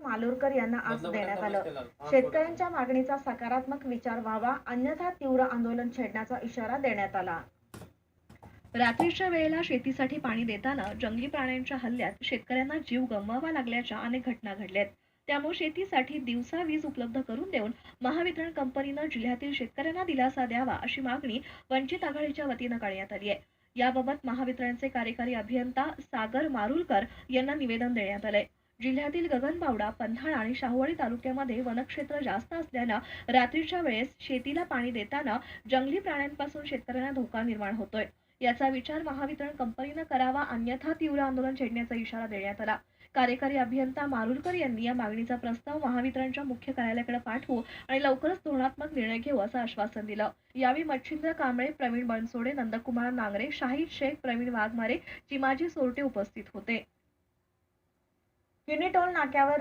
मालुरकर यांना आज देण्यात आलं. शेतकऱ्यांच्या मागणीचा सकारात्मक विचार व्हावा, अन्यथा तीव्र आंदोलन छेडण्याचा इशारा देण्यात आला. रात्रीच्या वेळेला शेतीसाठी पाणी देताना जंगली प्राण्यांच्या हल्ल्यात शेतकऱ्यांना जीव गमवावा लागल्याच्या अनेक घटना घडल्यात. त्यामुळे शेतीसाठी दिवसा वीज उपलब्ध करून देऊन महावितरण कंपनीनं जिल्ह्यातील शेतकऱ्यांना दिलासा द्यावा अशी मागणी वंचित आघाडीच्या वतीनं करण्यात आली आहे. याबाबत महावितरणचे कार्यकारी अभियंता सागर मारुलकर यांना निवेदन देण्यात आलंय. जिल्ह्यातील गगनबावडा, पन्हाळा आणि शाहूवाडी तालुक्यामध्ये वनक्षेत्र जास्त असल्यानं रात्रीच्या वेळेस शेतीला पाणी देताना जंगली प्राण्यांपासून शेतकऱ्यांना धोका निर्माण होतोय. याचा विचार महावितरण कंपनीनं करावा, अन्यथा तीव्र आंदोलन छेडण्याचा इशारा देण्यात आला. कार्यकारी अभियंता मारुलकर यांनी या मागणीचा प्रस्ताव महावितरणच्या मुख्य कार्यालयाकडे पाठवू आणि लवकरच धोरणात्मक निर्णय घेऊ असं आश्वासन दिलं. यावेळी मच्छिंद्र कांबळे, प्रवीण बनसोडे, नंदकुमार नांगरे, शाहीद शेख, प्रवीण वाघमारे, चिमाजी सोरटे उपस्थित होते. किनी टोल नाक्यावर